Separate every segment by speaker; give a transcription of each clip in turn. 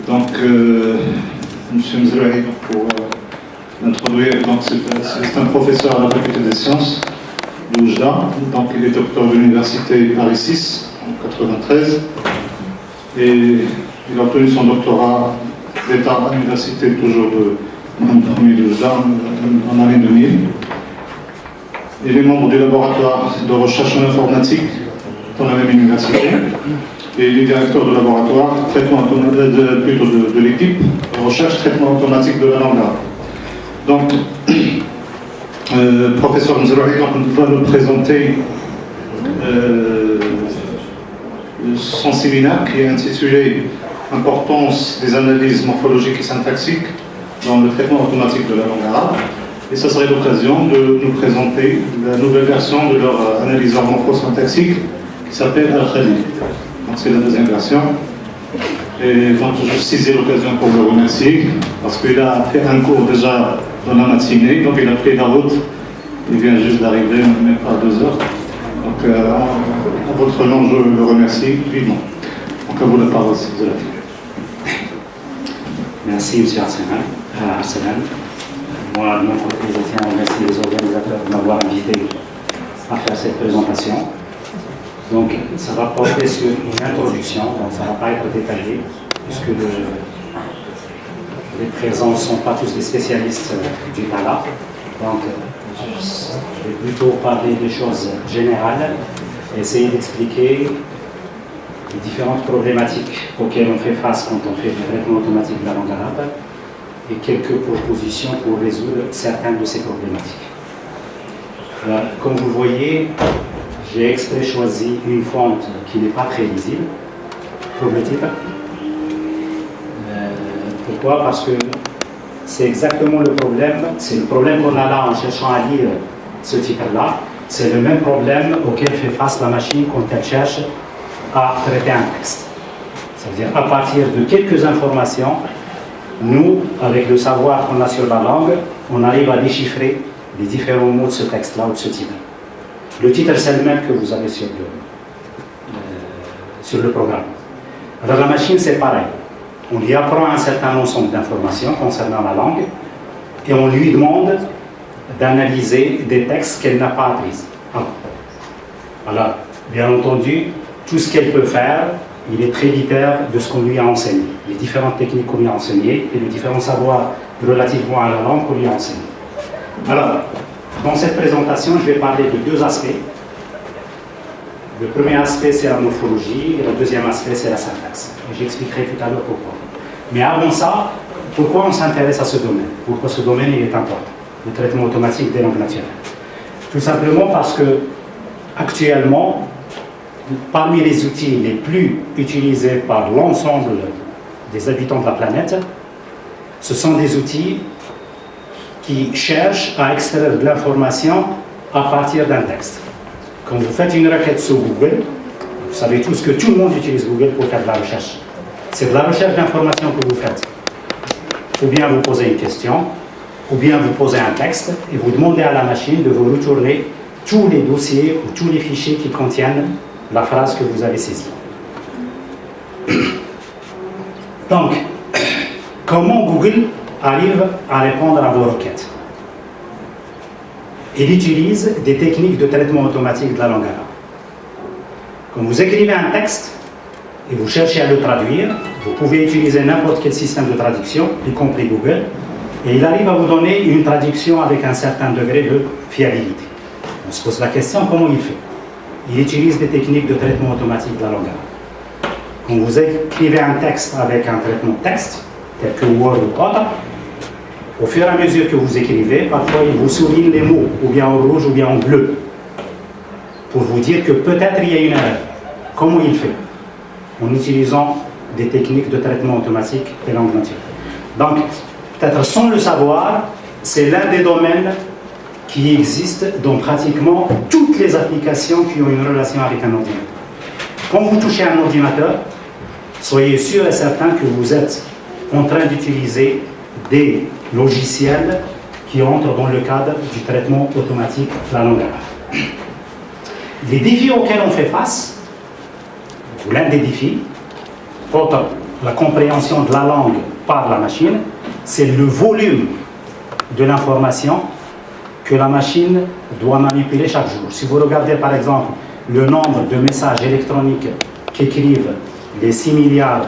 Speaker 1: Donc, M. Mzrahi, pour l'introduire, c'est un professeur à la faculté des sciences de Oujda. Donc, il est docteur de l'université Paris 6 en 1993 et il a obtenu son doctorat d'État à l'université toujours de Montpellier de Oujda en année 2000. Il est membre du laboratoire de recherche en informatique dans la même université. Et il est directeur du laboratoire de l'équipe de recherche traitement automatique de la langue arabe. Donc, professeur Mzrahi va nous présenter son séminaire qui est intitulé Importance des analyses morphologiques et syntaxiques dans le traitement automatique de la langue arabe. Et ça serait l'occasion de nous présenter la nouvelle version de leur analyseur morphosyntaxique qui s'appelle Al-Khalil. Donc c'est la deuxième version. Et donc je saisis l'occasion pour le remercier parce qu'il a fait un cours déjà dans la matinée, donc il a pris la route. Il vient juste d'arriver, même pas 2 heures. Donc en votre nom, je le remercie vivement. Donc à vous la parole, si vous avez.
Speaker 2: Merci, M. Arsenan. Moi, de mon côté, je tiens à remercier les organisateurs de m'avoir invité à faire cette présentation. Donc, ça va porter sur une introduction, donc ça ne va pas être détaillé, puisque les présents ne sont pas tous des spécialistes du Tala. Donc, je vais plutôt parler des choses générales et essayer d'expliquer les différentes problématiques auxquelles on fait face quand on fait du traitement automatique de la langue arabe et quelques propositions pour résoudre certaines de ces problématiques. Comme vous voyez, j'ai exprès choisi une fonte qui n'est pas très lisible pour le titre. Pourquoi? Parce que c'est exactement le problème, c'est le problème qu'on a là en cherchant à lire ce titre-là, c'est le même problème auquel fait face la machine quand elle cherche à traiter un texte. C'est-à-dire à partir de quelques informations, nous, avec le savoir qu'on a sur la langue, on arrive à déchiffrer les différents mots de ce texte-là ou de ce titre. Le titre, c'est le même que vous avez sur le programme. Alors la machine, c'est pareil. On lui apprend un certain ensemble d'informations concernant la langue et on lui demande d'analyser des textes qu'elle n'a pas apprises. Alors, bien entendu, tout ce qu'elle peut faire, il est tributaire de ce qu'on lui a enseigné, les différentes techniques qu'on lui a enseignées et les différents savoirs relativement à la langue qu'on lui a enseigné. Alors, dans cette présentation, je vais parler de 2 aspects. Le premier aspect, c'est la morphologie, et le deuxième aspect, c'est la syntaxe. Et j'expliquerai tout à l'heure pourquoi. Mais avant ça, pourquoi on s'intéresse à ce domaine? Pourquoi ce domaine il est important? Le traitement automatique des langues naturelles. Tout simplement parce que, actuellement, parmi les outils les plus utilisés par l'ensemble des habitants de la planète, ce sont des outils qui cherchent à extraire de l'information à partir d'un texte. Quand vous faites une requête sur Google, vous savez tous que tout le monde utilise Google pour faire de la recherche. C'est de la recherche d'information que vous faites. Ou bien vous posez une question, ou bien vous posez un texte et vous demandez à la machine de vous retourner tous les dossiers ou tous les fichiers qui contiennent la phrase que vous avez saisie. Donc, comment Google arrive à répondre à vos requêtes? Il utilise des techniques de traitement automatique de la langue arabe. Quand vous écrivez un texte et vous cherchez à le traduire, vous pouvez utiliser n'importe quel système de traduction, y compris Google, et il arrive à vous donner une traduction avec un certain degré de fiabilité. On se pose la question, comment il fait? Il utilise des techniques de traitement automatique de la langue arabe. Quand vous écrivez un texte avec un traitement de texte, tel que Word ou autre, au fur et à mesure que vous écrivez, parfois il vous souligne les mots, ou bien en rouge ou bien en bleu, pour vous dire que peut-être il y a une erreur. Comment il fait? En utilisant des techniques de traitement automatique des langues naturelles. Donc, peut-être sans le savoir, c'est l'un des domaines qui existe dans pratiquement toutes les applications qui ont une relation avec un ordinateur. Quand vous touchez un ordinateur, soyez sûr et certain que vous êtes en train d'utiliser des logiciels qui entrent dans le cadre du traitement automatique de la langue arabe. Les défis auxquels on fait face, ou l'un des défis, autre la compréhension de la langue par la machine, c'est le volume de l'information que la machine doit manipuler chaque jour. Si vous regardez par exemple le nombre de messages électroniques qu'écrivent les 6 milliards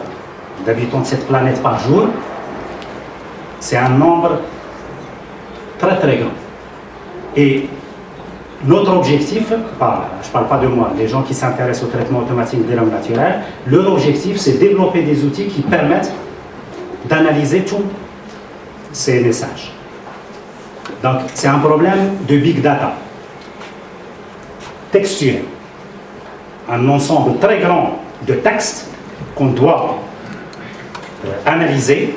Speaker 2: d'habitants de cette planète par jour, c'est un nombre très très grand. Et notre objectif, je ne parle pas de moi, les gens qui s'intéressent au traitement automatique des langues naturelles, leur objectif c'est de développer des outils qui permettent d'analyser tous ces messages. Donc c'est un problème de big data, textuel, un ensemble très grand de textes qu'on doit analyser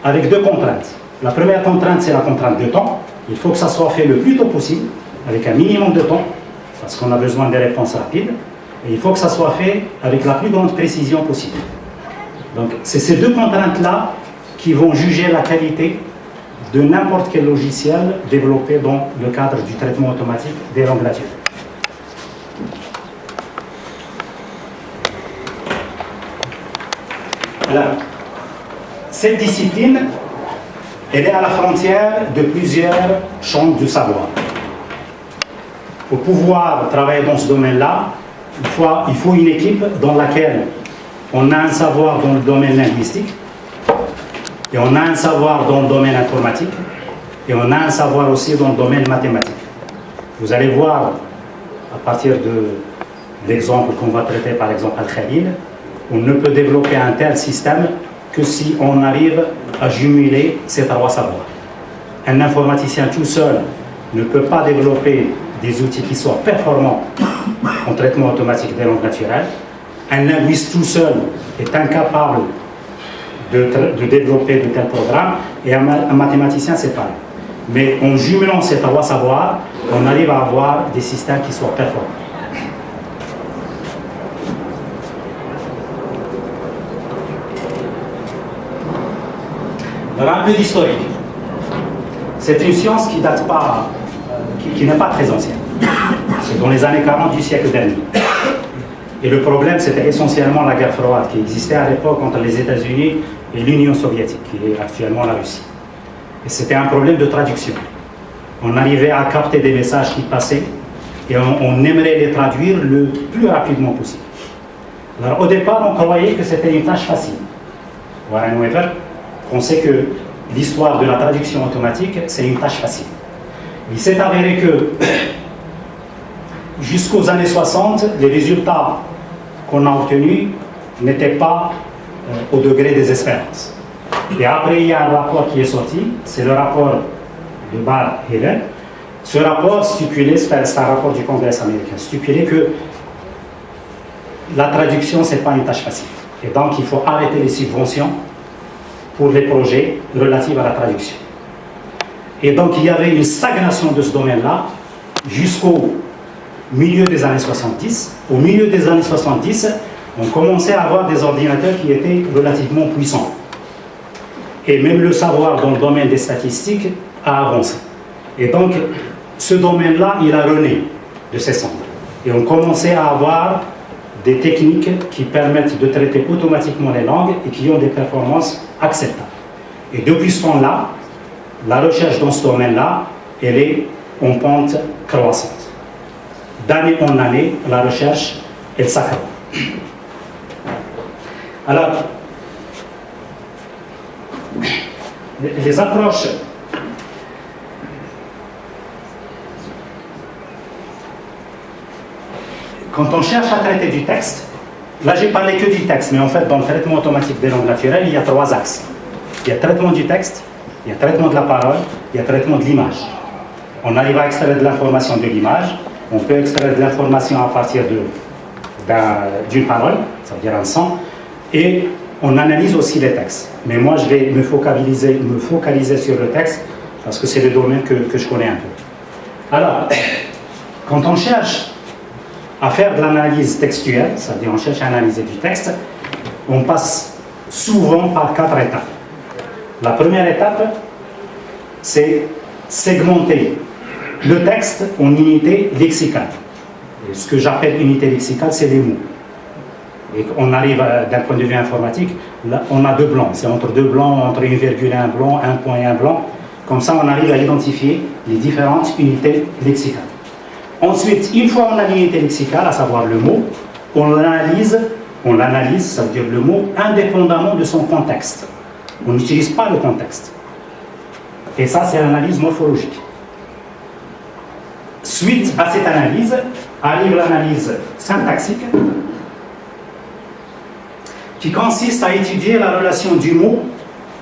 Speaker 2: avec 2 contraintes. La première contrainte, c'est la contrainte de temps. Il faut que ça soit fait le plus tôt possible, avec un minimum de temps, parce qu'on a besoin des réponses rapides. Et il faut que ça soit fait avec la plus grande précision possible. Donc, c'est ces 2 contraintes-là qui vont juger la qualité de n'importe quel logiciel développé dans le cadre du traitement automatique des langues naturelles. Alors, cette discipline, elle est à la frontière de plusieurs champs du savoir. Pour pouvoir travailler dans ce domaine-là, il faut une équipe dans laquelle on a un savoir dans le domaine linguistique, et on a un savoir dans le domaine informatique, et on a un savoir aussi dans le domaine mathématique. Vous allez voir, à partir de l'exemple qu'on va traiter, par exemple Al-Khalil, on ne peut développer un tel système que si on arrive à jumeler ces 3 savoirs. Un informaticien tout seul ne peut pas développer des outils qui soient performants en traitement automatique des langues naturelles. Un linguiste tout seul est incapable de développer de tels programmes, et un mathématicien, c'est pareil. Mais en jumelant ces 3 savoirs, on arrive à avoir des systèmes qui soient performants. Alors, un peu d'historique. C'est une science qui date pas, qui n'est pas très ancienne. C'est dans les années 40 du siècle dernier. Et le problème, c'était essentiellement la guerre froide qui existait à l'époque entre les États-Unis et l'Union soviétique, qui est actuellement la Russie. Et c'était un problème de traduction. On arrivait à capter des messages qui passaient et on aimerait les traduire le plus rapidement possible. Alors, au départ, on croyait que c'était une tâche facile. Warren Weaver pensait que l'histoire de la traduction automatique, c'est une tâche facile. Il s'est avéré que jusqu'aux années 60, les résultats qu'on a obtenus n'étaient pas au degré des espérances. Et après, il y a un rapport qui est sorti, c'est le rapport de Barr et Helen. Ce rapport stipulait, c'est un rapport du Congrès américain, stipulait que la traduction, ce n'est pas une tâche facile. Et donc, il faut arrêter les subventions pour les projets relatifs à la traduction. Et donc, il y avait une stagnation de ce domaine-là jusqu'au milieu des années 70. Au milieu des années 70, on commençait à avoir des ordinateurs qui étaient relativement puissants. Et même le savoir dans le domaine des statistiques a avancé. Et donc, ce domaine-là, il a rené de ses cendres. Et on commençait à avoir des techniques qui permettent de traiter automatiquement les langues et qui ont des performances acceptables. Et depuis ce temps-là, la recherche dans ce domaine-là, elle est en pente croissante. D'année en année, la recherche, elle s'accroît. Alors, les approches quand on cherche à traiter du texte, là j'ai parlé que du texte, mais en fait dans le traitement automatique des langues naturelles, il y a 3 axes. Il y a traitement du texte, il y a traitement de la parole, il y a traitement de l'image. On arrive à extraire de l'information de l'image, on peut extraire de l'information à partir d'une parole, ça veut dire un son, et on analyse aussi les textes. Mais moi je vais me focaliser sur le texte, parce que c'est le domaine que je connais un peu. Alors, quand on cherche à faire de l'analyse textuelle, c'est-à-dire on cherche à analyser du texte, on passe souvent par 4 étapes. La première étape, c'est segmenter le texte en unités lexicales. Et ce que j'appelle unité lexicale, c'est les mots. et qu'on arrive d'un point de vue informatique, là, on a deux blancs. C'est entre deux blancs, entre une virgule et un blanc, un point et un blanc. Comme ça, on arrive à identifier les différentes unités lexicales. Ensuite, une fois on a l'unité lexicale, à savoir le mot, on l'analyse, ça veut dire le mot, indépendamment de son contexte. On n'utilise pas le contexte. Et ça, c'est l'analyse morphologique. Suite à cette analyse, arrive l'analyse syntaxique, qui consiste à étudier la relation du mot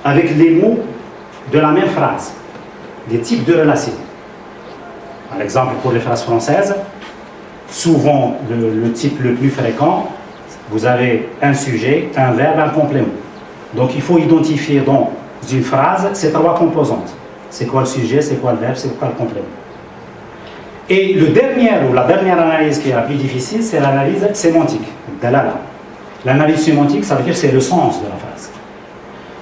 Speaker 2: avec les mots de la même phrase, des types de relations. Par exemple, pour les phrases françaises, souvent le type le plus fréquent, vous avez un sujet, un verbe, un complément. Donc il faut identifier dans une phrase ces trois composantes. C'est quoi le sujet, c'est quoi le verbe, c'est quoi le complément. Et la dernière analyse qui est la plus difficile, c'est l'analyse sémantique, dalala. L'analyse sémantique, ça veut dire c'est le sens de la phrase.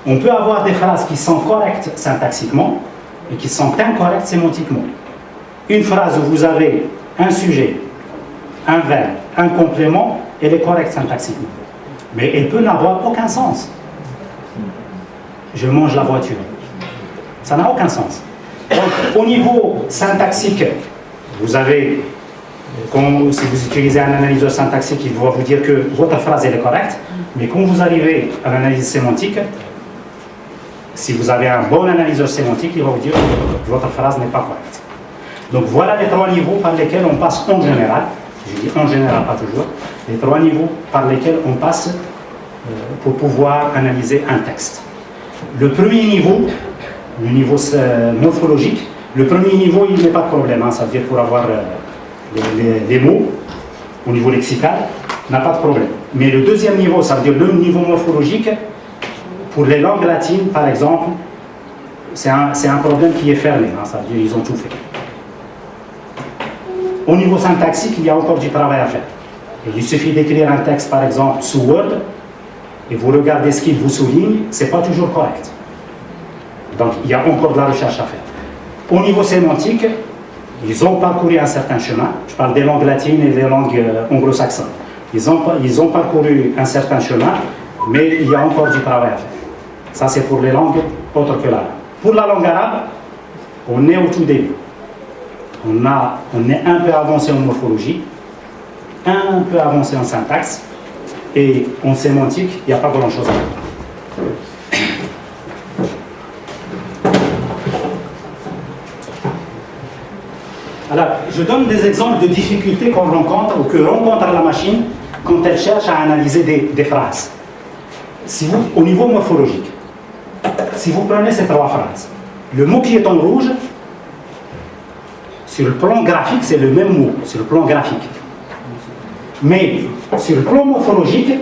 Speaker 2: On peut avoir des phrases qui sont correctes syntaxiquement et qui sont incorrectes sémantiquement. Une phrase où vous avez un sujet, un verbe, un complément, elle est correcte syntaxiquement. Mais elle peut n'avoir aucun sens. Je mange la voiture. Ça n'a aucun sens. Donc, au niveau syntaxique, vous avez, si vous utilisez un analyseur syntaxique, il va vous dire que votre phrase elle est correcte, mais quand vous arrivez à l'analyse sémantique, si vous avez un bon analyseur sémantique, il va vous dire que votre phrase n'est pas correcte. Donc voilà les trois niveaux par lesquels on passe en général, je dis en général, pas toujours, les trois niveaux par lesquels on passe pour pouvoir analyser un texte. Le premier niveau, le niveau morphologique, le premier niveau, il n'est pas de problème, hein, ça veut dire pour avoir les mots au niveau lexical, n'a pas de problème. Mais le deuxième niveau, ça veut dire le niveau morphologique, pour les langues latines, par exemple, c'est un problème qui est fermé, hein, ça veut dire ils ont tout fait. Au niveau syntaxique, il y a encore du travail à faire. Et il suffit d'écrire un texte, par exemple, sous Word, et vous regardez ce qu'il vous souligne, ce n'est pas toujours correct. Donc, il y a encore de la recherche à faire. Au niveau sémantique, ils ont parcouru un certain chemin. Je parle des langues latines et des langues anglo-saxonnes. Ils ont parcouru un certain chemin, mais il y a encore du travail à faire. Ça, c'est pour les langues autres que l'arabe. Pour la langue arabe, on est au tout début. On est un peu avancé en morphologie, un peu avancé en syntaxe, et en sémantique, il n'y a pas grand-chose à faire. Alors, je donne des exemples de difficultés qu'on rencontre ou que rencontre la machine quand elle cherche à analyser des phrases. Au niveau morphologique, si vous prenez ces trois phrases, le mot qui est en rouge, sur le plan graphique, c'est le même mot, sur le plan graphique. Mais sur le plan morphologique,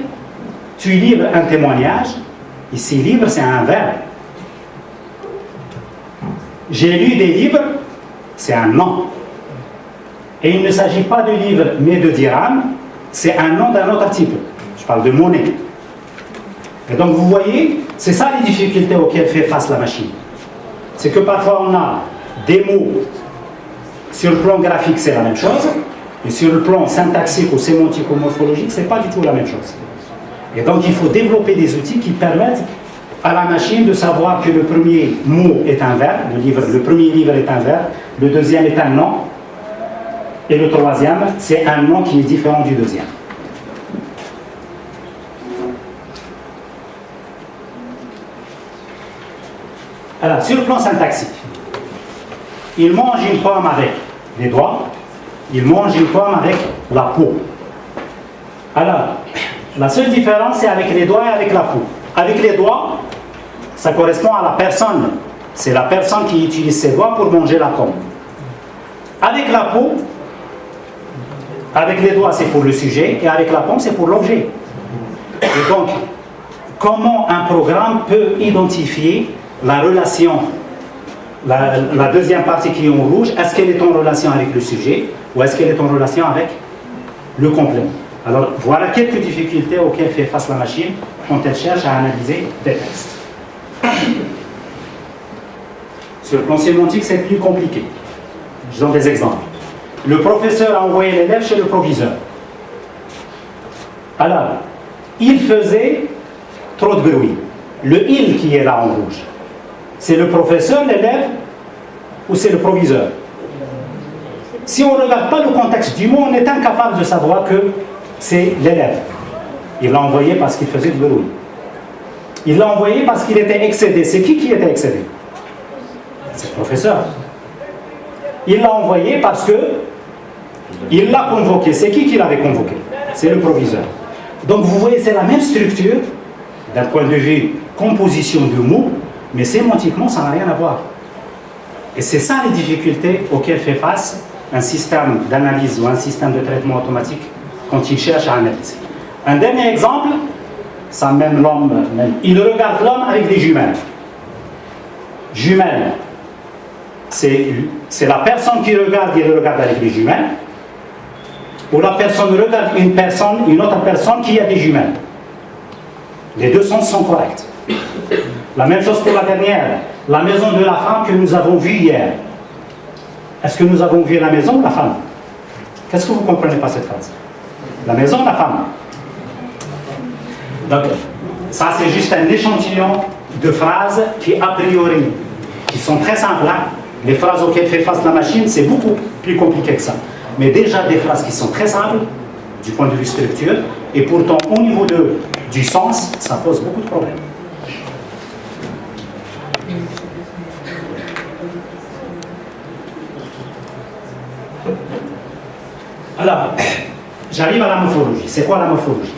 Speaker 2: tu livres un témoignage, ici livre c'est un verbe. J'ai lu des livres, c'est un nom. Et il ne s'agit pas de livre, mais de dirham, c'est un nom d'un autre type. Je parle de monnaie. Et donc vous voyez, c'est ça les difficultés auxquelles fait face la machine. C'est que parfois on a des mots, sur le plan graphique c'est la même chose, et sur le plan syntaxique ou sémantique ou morphologique, c'est pas du tout la même chose. Et donc il faut développer des outils qui permettent à la machine de savoir que le premier mot est un verbe, le premier livre est un verbe, le deuxième est un nom, et le troisième, c'est un nom qui est différent du deuxième. Alors, sur le plan syntaxique, il mange une pomme avec les doigts, il mange une pomme avec la peau. Alors, la seule différence, c'est avec les doigts et avec la peau. Avec les doigts, ça correspond à la personne. C'est la personne qui utilise ses doigts pour manger la pomme. Avec la peau, avec les doigts, c'est pour le sujet, et avec la pomme, c'est pour l'objet. Et donc, comment un programme peut identifier la relation, la deuxième partie qui est en rouge, est-ce qu'elle est en relation avec le sujet, ou est-ce qu'elle est en relation avec le complément? Alors, voilà quelques difficultés auxquelles fait face la machine quand elle cherche à analyser des textes. Sur le plan sémantique, c'est plus compliqué. Je donne des exemples. Le professeur a envoyé l'élève chez le proviseur. Alors, il faisait trop de bruit. Le il qui est là en rouge, c'est le professeur, l'élève ou c'est le proviseur? Si on ne regarde pas le contexte du mot, on est incapable de savoir que c'est l'élève. Il l'a envoyé parce qu'il faisait du bruit. Il l'a envoyé parce qu'il était excédé. C'est qui était excédé? C'est le professeur. Il l'a envoyé parce que il l'a convoqué. C'est qui l'avait convoqué? C'est le proviseur. Donc vous voyez, c'est la même structure d'un point de vue composition de mots, mais sémantiquement, ça n'a rien à voir. Et c'est ça les difficultés auxquelles fait face un système d'analyse ou un système de traitement automatique quand il cherche à analyser. Un dernier exemple, ça même l'homme, il regarde l'homme avec des jumelles. Jumelles, c'est la personne qui regarde, il regarde avec des jumelles, ou la personne regarde une autre personne qui a des jumelles. Les deux sens sont corrects. La même chose pour la dernière, la maison de la femme que nous avons vue hier. Est-ce que nous avons vu la maison ou la femme? Qu'est-ce que vous ne comprenez pas cette phrase? La maison ou la femme? Donc, ça c'est juste un échantillon de phrases qui, a priori, qui sont très simples. Hein? Les phrases auxquelles fait face la machine, c'est beaucoup plus compliqué que ça. Mais déjà des phrases qui sont très simples, du point de vue structure, et pourtant au niveau du sens, ça pose beaucoup de problèmes. Alors, j'arrive à la morphologie. C'est quoi la morphologie?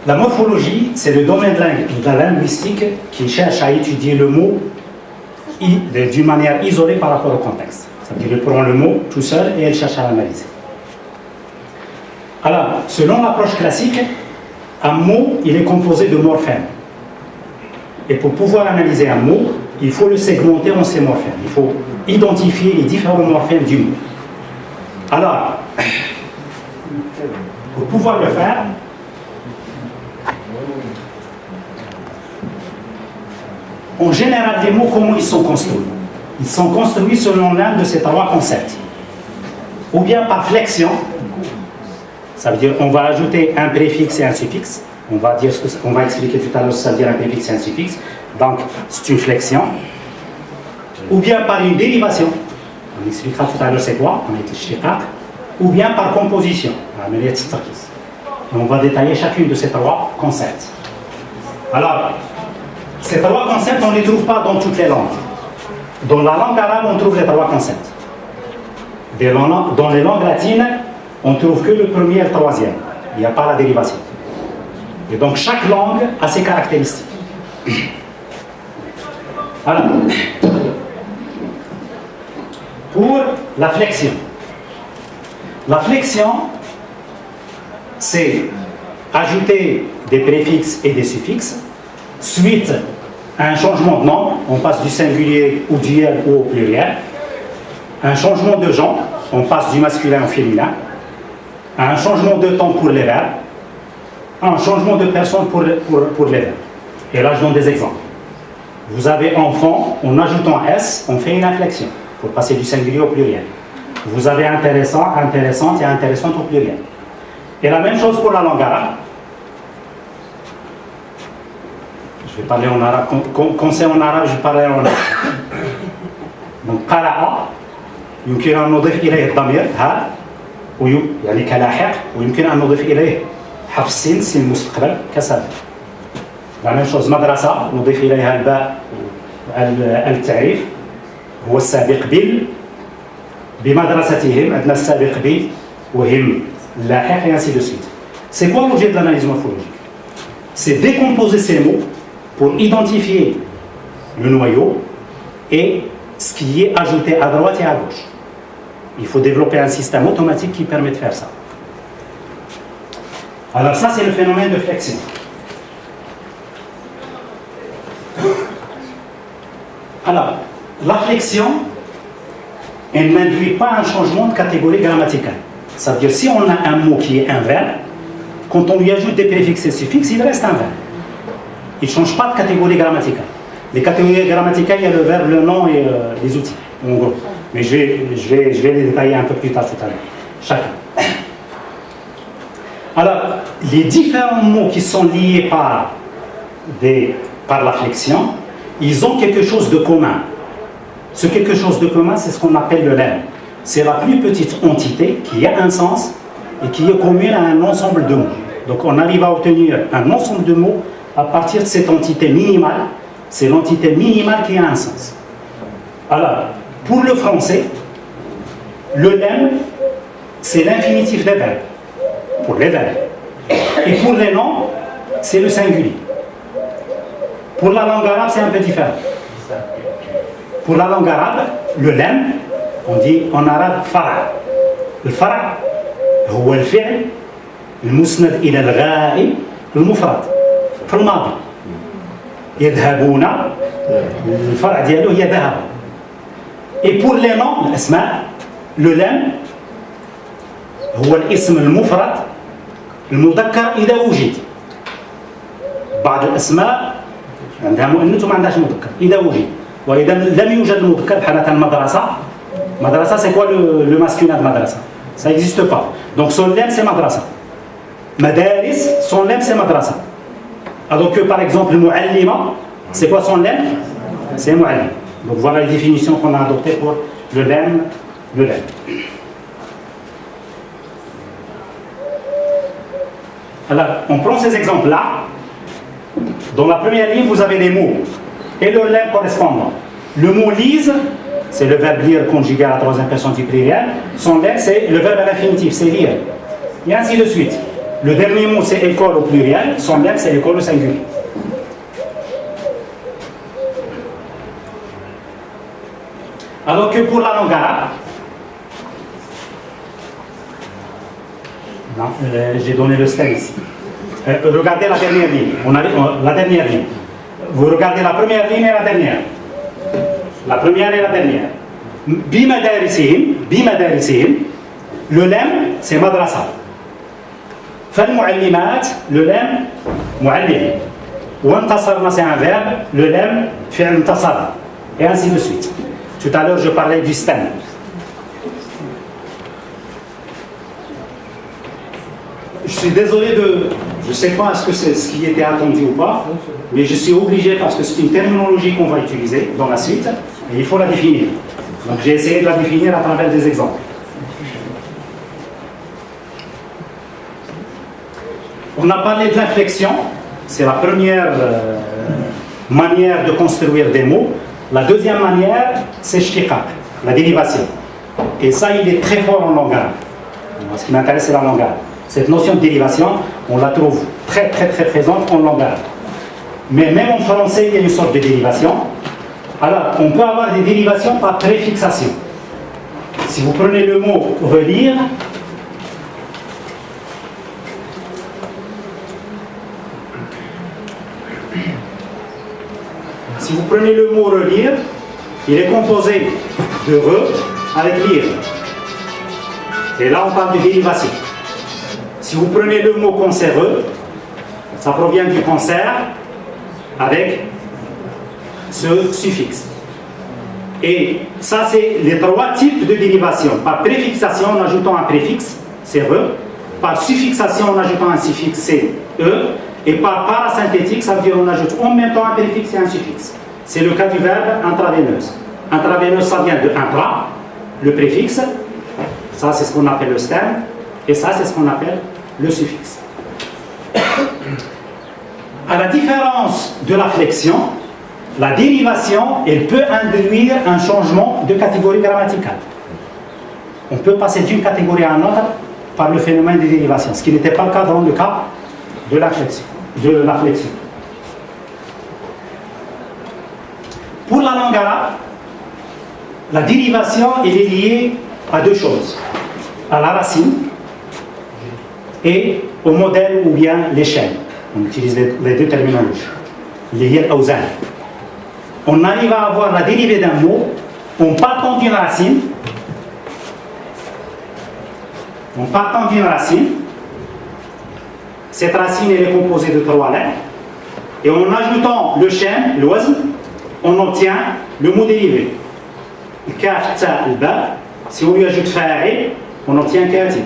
Speaker 2: La morphologie, c'est le domaine de la linguistique qui cherche à étudier le mot d'une manière isolée par rapport au contexte. Ça veut dire qu'elle prend le mot tout seul et elle cherche à l'analyser. Alors, selon l'approche classique, un mot, il est composé de morphèmes. Et pour pouvoir analyser un mot, il faut le segmenter en ces morphèmes. Il faut identifier les différents morphèmes du mot. Alors, pour pouvoir le faire, en général, les mots, comment ils sont construits? Ils sont construits selon l'un de ces trois concepts. Ou bien par flexion, ça veut dire on va ajouter un préfixe et un suffixe. On va expliquer tout à l'heure ce que ça veut dire un préfixe et un suffixe. Donc, c'est une flexion. Ou bien par une dérivation. On expliquera tout à l'heure c'est quoi, on est chez 4. Ou bien par composition. On va détailler chacune de ces trois concepts. Alors, ces trois concepts, on ne les trouve pas dans toutes les langues. Dans la langue arabe, on trouve les trois concepts. Dans les langues latines, on ne trouve que le premier et le troisième. Il n'y a pas la dérivation. Et donc, chaque langue a ses caractéristiques. Alors, pour la flexion. La flexion, c'est ajouter des préfixes et des suffixes suite à un changement de nom, on passe du singulier au duel ou au pluriel, un changement de genre, on passe du masculin au féminin, un changement de temps pour les verbes, un changement de personne pour les verbes. Et là, je donne des exemples. Vous avez enfant, en ajoutant S, on fait une inflexion pour passer du singulier au pluriel. Vous avez intéressant, intéressante et intéressante au pluriel. Et la même chose pour la langue arabe. Je vais parler en arabe. Quand c'est en arabe, je parle en arabe. Donc, قرأ يمكن أن نضيف إليه الضمير ها يعني كلاحق ويمكن أن نضيف إليه حرف السين سين المستقبل كسبب. La même chose مدرسة نضيف إليها الباء التعريف هو السابق بمدرستهم عندنا السابق ب وهم اللاحق et ainsi de suite. C'est quoi l'objet de l'analyse morphologique? C'est décomposer ces mots pour identifier le noyau et ce qui est ajouté à droite et à gauche. Il faut développer un système automatique qui permet de faire ça. Alors ça, c'est le phénomène de flexion. Alors, la flexion, elle n'induit pas un changement de catégorie grammaticale. Ça veut dire, si on a un mot qui est un verbe, quand on lui ajoute des préfixes et suffixes, il reste un verbe. Il ne change pas de catégorie grammaticale. Les catégories grammaticales, il y a le verbe, le nom et les outils, en gros. Mais je vais les détailler un peu plus tard tout à l'heure, chacun. Alors, les différents mots qui sont liés par la flexion, ils ont quelque chose de commun. Ce quelque chose de commun, c'est ce qu'on appelle le lemme. C'est la plus petite entité qui a un sens et qui est commune à un ensemble de mots. Donc on arrive à obtenir un ensemble de mots à partir de cette entité minimale. C'est l'entité minimale qui a un sens. Alors, pour le français, le lemme, c'est l'infinitif des verbes, pour les verbes. Et pour les noms, c'est le singulier. Pour la langue arabe, c'est un peu différent. Pour la langue arabe, le lemme, on dit en arabe fara. Le fara, هو الفعل المسند إلى الغائب المفرد في الماضي. يذهبون الفرع ديالو هي ذهب. Et pour les noms, الأسماء, le lemme هو الاسم المفرد المذكر إذا وجد. بعض الأسماء عندها مؤنث وما عندهاش مذكر إذا وجد. وإذا لم يوجد المذكر بحال المدرسة. Madrasa, c'est quoi le masculin de madrasa? Ça n'existe pas. Donc son lemme, c'est madrasa. Madaris, son lemme, c'est madrasa. Alors que par exemple, mu'allima, c'est quoi son lemme? C'est mu'allim. Donc voilà les définitions qu'on a adoptées pour le lemme. Alors, on prend ces exemples-là. Dans la première ligne, vous avez les mots et le lemme correspondant. Le mot lise, c'est le verbe lire conjugué à la troisième personne du pluriel. Son lemme, c'est le verbe à l'infinitif, c'est lire. Et ainsi de suite. Le dernier mot, c'est école au pluriel. Son lemme, c'est école au singulier. Alors que pour la langue arabe, non, j'ai donné le style ici. Regardez la dernière ligne. La dernière ligne. Vous regardez la première ligne et la dernière. La première et la dernière. Bimadarisihim, le lemme, c'est madrasa. Falmu'allimat, le lemme, mu'allim. Wantasarna, c'est un verbe, le lemme, fi'l intasara. Et ainsi de suite. Tout à l'heure, je parlais du stem. Je suis désolé je ne sais pas est-ce que c'est ce qui était attendu ou pas, mais je suis obligé parce que c'est une terminologie qu'on va utiliser dans la suite et il faut la définir. Donc j'ai essayé de la définir à travers des exemples. On a parlé de l'inflexion, c'est la première manière de construire des mots. La deuxième manière, c'est shtiqaq, la dérivation. Et ça, il est très fort en langue arabe. Ce qui m'intéresse, c'est la langue arabe. Cette notion de dérivation, on la trouve très présente en langue arabe. Mais même en français, il y a une sorte de dérivation. Alors, on peut avoir des dérivations par préfixation. Si vous prenez le mot relire, si vous prenez le mot relire, il est composé de re avec lire. Et là, on parle de dérivation. Si vous prenez le mot conserveux, ça provient du concert avec ce suffixe. Et ça, c'est les trois types de dérivation. Par préfixation en ajoutant un préfixe, c'est re. Par suffixation en ajoutant un suffixe, c'est e. Et par parasynthétique, ça veut dire on ajoute en même temps un préfixe et un suffixe. C'est le cas du verbe intraveineuse. Intraveineuse, ça vient de intra, le préfixe. Ça, c'est ce qu'on appelle le stem. Et ça, c'est ce qu'on appelle le suffixe. À la différence de la flexion, la dérivation, elle peut induire un changement de catégorie grammaticale. On peut passer d'une catégorie à une autre par le phénomène de dérivation, ce qui n'était pas le cas dans le cas de la flexion. Pour la langue arabe, la dérivation elle est liée à deux choses, à la racine et au modèle ou bien l'échelle. On utilise les deux terminologies. Liées aux ânes. On arrive à avoir la dérivée d'un mot en partant d'une racine. Cette racine elle est composée de trois lettres. Et en ajoutant le chêne, l'oise, on obtient le mot dérivé. Le kaf, ta, le ba. Si on lui ajoute fa'il, on obtient katib.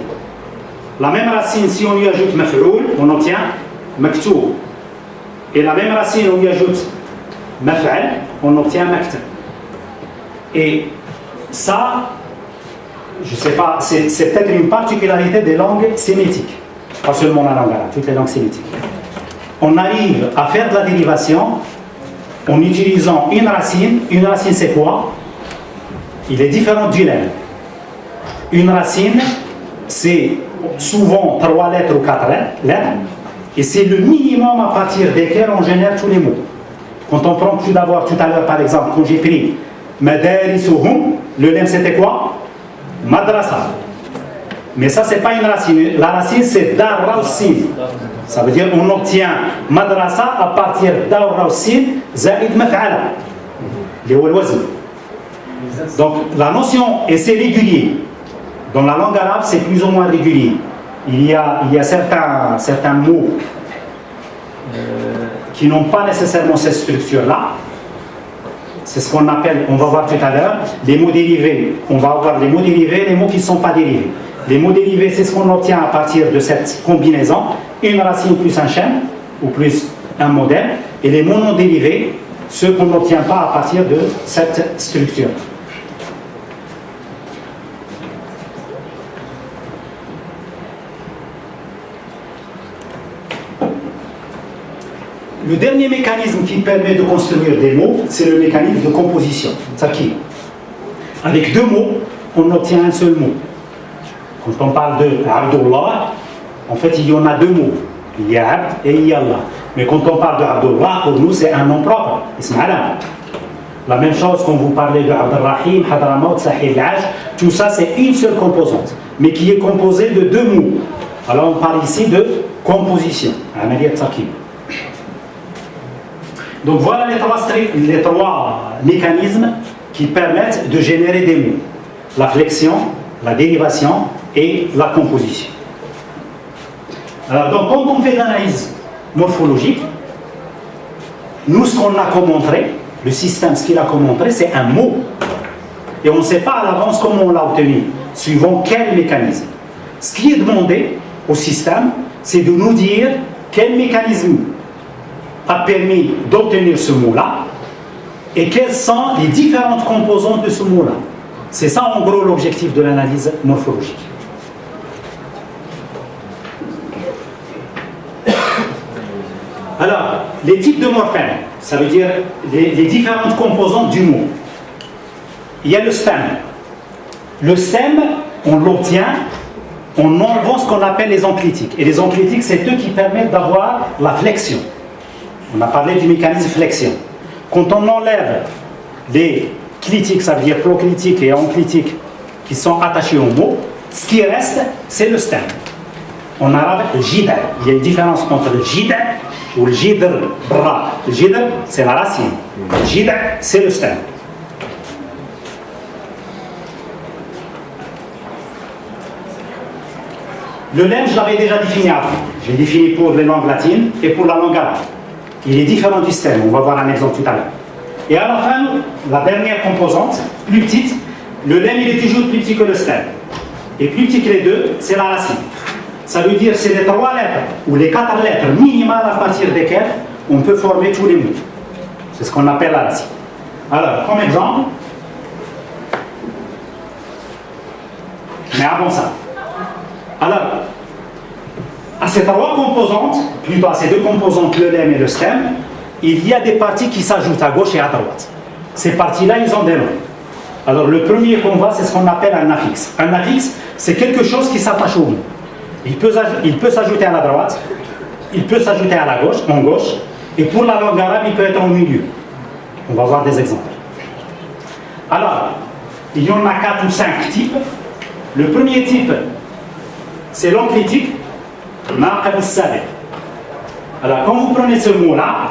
Speaker 2: La même racine, si on lui ajoute maf'oul, on obtient maktoub. Et la même racine, on lui ajoute maf'al, on obtient maktab. Et ça, je ne sais pas, c'est peut-être une particularité des langues sémitiques, pas seulement la langue arabe, toutes les langues sémitiques. On arrive à faire de la dérivation en utilisant une racine. Une racine, c'est quoi? Il est différent du lemme. Une racine, c'est souvent 3 lettres ou 4 lettres, et c'est le minimum à partir desquels on génère tous les mots. Quand on prend tout d'abord, tout à l'heure par exemple, quand j'ai pris Madarisuhum, le lemme c'était quoi? Madrasa. Mais ça c'est pas une racine. La racine c'est Dar-Rawsin. Ça veut dire qu'on obtient Madrasa à partir Dar-Rawsin Zaid Maf'ala. Les wazn. Donc la notion, et c'est régulier. Dans la langue arabe c'est plus ou moins régulier. Il y a certains mots qui n'ont pas nécessairement cette structure-là. C'est ce qu'on appelle, on va voir tout à l'heure, les mots dérivés. On va avoir les mots dérivés, les mots qui ne sont pas dérivés. Les mots dérivés, c'est ce qu'on obtient à partir de cette combinaison, une racine plus un chaîne, ou plus un modèle. Et les mots non dérivés, ceux qu'on n'obtient pas à partir de cette structure. Le dernier mécanisme qui permet de construire des mots, c'est le mécanisme de composition. Tarkib. Avec 2 mots, on obtient un seul mot. Quand on parle de Abdullah, en fait, il y en a 2 mots. Il y a Abd et il y a Allah. Mais quand on parle de Abdullah, pour nous, c'est un nom propre. Isma'alam. La même chose quand vous parlez de Abdelrahim, Hadramaut, Sahil Aj, tout ça, c'est une seule composante, mais qui est composée de 2 mots. Alors, on parle ici de composition. Amaliyat Tarkib. Donc voilà les 3 mécanismes qui permettent de générer des mots. La flexion, la dérivation et la composition. Alors donc quand on fait l'analyse morphologique, nous ce qu'on a montré, le système ce qu'il a montré, c'est un mot. Et on ne sait pas à l'avance comment on l'a obtenu, suivant quel mécanisme. Ce qui est demandé au système, c'est de nous dire quel mécanisme a permis d'obtenir ce mot-là et quelles sont les différentes composantes de ce mot-là. C'est ça en gros l'objectif de l'analyse morphologique. Alors, les types de morphèmes, ça veut dire les différentes composantes du mot. Il y a le stem. Le stem, on l'obtient en enlevant ce qu'on appelle les enclitiques. Et les enclitiques, c'est eux qui permettent d'avoir la flexion. On a parlé du mécanisme flexion. Quand on enlève les clitiques, ça veut dire proclitiques et enclitiques qui sont attachés au mot, ce qui reste, c'est le stem. En arabe, le jida. Il y a une différence entre le jida ou le jidr. Le jidr, c'est la racine. Le jida, c'est le stem. Le lemme, je l'avais déjà défini avant. Je l'ai défini pour les langues latines et pour la langue arabe. Il est différent du stem, on va voir un exemple tout à l'heure. Et à la fin, la dernière composante, plus petite, le lemme il est toujours plus petit que le stem. Et plus petit que les 2, c'est la racine. Ça veut dire que c'est les 3 lettres ou les 4 lettres minimales à partir desquelles on peut former tous les mots. C'est ce qu'on appelle la racine. Alors, comme exemple, mais avant ça. Alors, à ces 3 composantes, plutôt à ces 2 composantes, le lemme et le stem, il y a des parties qui s'ajoutent à gauche et à droite. Ces parties-là, ils ont des noms. Alors le premier qu'on voit, c'est ce qu'on appelle un affixe. Un affixe, c'est quelque chose qui s'attache au mot. Il peut s'ajouter à la droite, il peut s'ajouter à la gauche, en gauche, et pour la langue arabe, il peut être au milieu. On va voir des exemples. Alors, il y en a 4 ou 5 types. Le premier type, c'est l'enclitique. Alors, quand vous prenez ce mot-là,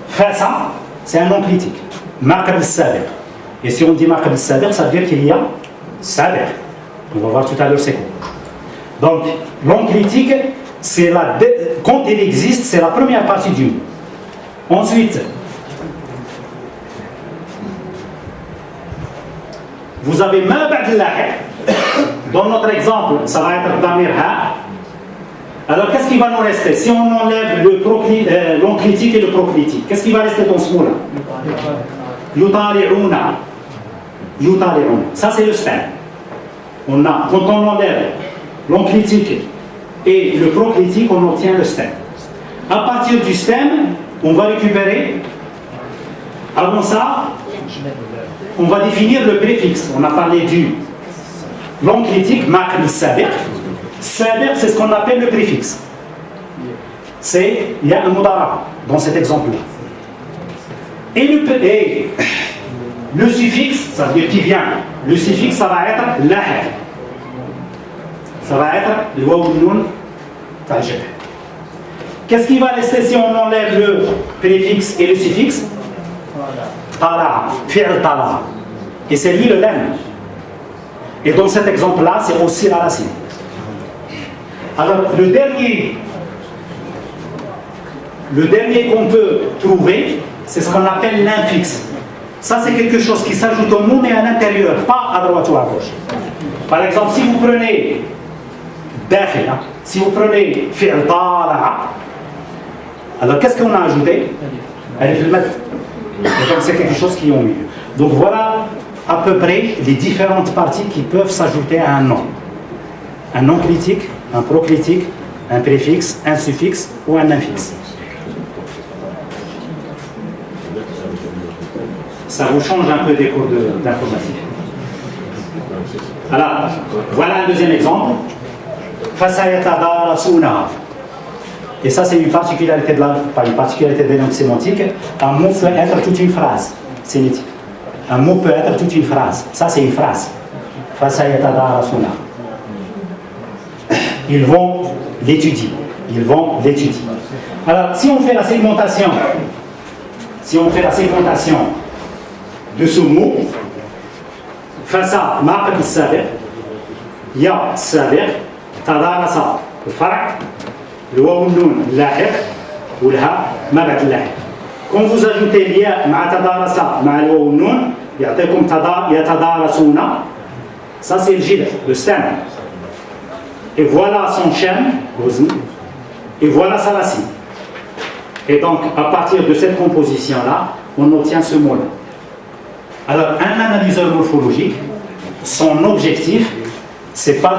Speaker 2: Fasa, c'est un nom critique. Et si on dit maqab al-sabiq, ça veut dire qu'il y a sabiq. On va voir tout à l'heure c'est quoi. Donc, nom critique, c'est quand il existe, c'est la première partie du mot. Ensuite, vous avez ma ba'd al-lahiq. Dans notre exemple, ça va être Damir Ha. Alors, qu'est-ce qui va nous rester? Si on enlève l'onclitique et le proclitique, qu'est-ce qui va rester dans ce mot-là? Yutali'una. Yutali'una. Ça, c'est le stem. Quand on enlève l'onclitique et le proclitique, on obtient le stem. À partir du stem, on va récupérer. Avant ça, on va définir le préfixe. On a parlé du l'onclitique, maql sabiq. Sabiq, c'est ce qu'on appelle le préfixe. Il y a un mudara dans cet exemple-là. Et le suffixe, ça veut dire qui vient. Le suffixe, ça va être lahiq. Ça va être le waw nun tajib. Qu'est-ce qui va rester si on enlève le préfixe et le suffixe? Tala, fi'l tala. Et c'est lui le lemme. Et dans cet exemple-là, c'est aussi la racine. Alors, le dernier qu'on peut trouver, c'est ce qu'on appelle l'infixe. Ça, c'est quelque chose qui s'ajoute au mot, mais à l'intérieur, pas à droite ou à gauche. Par exemple, si vous prenez dakhila, si vous prenez fi'l tala, alors qu'est-ce qu'on a ajouté? Alif al-mad. Et donc, c'est quelque chose qui est au milieu. Donc, voilà à peu près les différentes parties qui peuvent s'ajouter à un nom. Un onclitique, un proclitique, un préfixe, un suffixe ou un infixe. Ça vous change un peu des cours d'informatique. Alors, voilà un deuxième exemple. Fasayatadarasuna. Et ça, c'est une particularité pas une particularité des langues sémantiques. Un mot peut être toute une phrase sémitique. Un mot peut être toute une phrase. Ça, c'est une phrase. Fasayatadarasuna. Ils vont l'étudier. Ils vont l'étudier. Alors, si on fait la segmentation de ce mot, face à maql sabiq, ya sabiq, tadarasa, le farq, le waw nun lahiq, ou le ha, mabat lahiq. Quand vous ajoutez l'ya ma tadarasa, ma le waw nun, ya'takum yatadarasuna, ça c'est le jilf, le stem. Et voilà son chêne, et voilà sa racine. Et donc, à partir de cette composition-là, on obtient ce mot-là. Alors, un analyseur morphologique, son objectif, c'est pas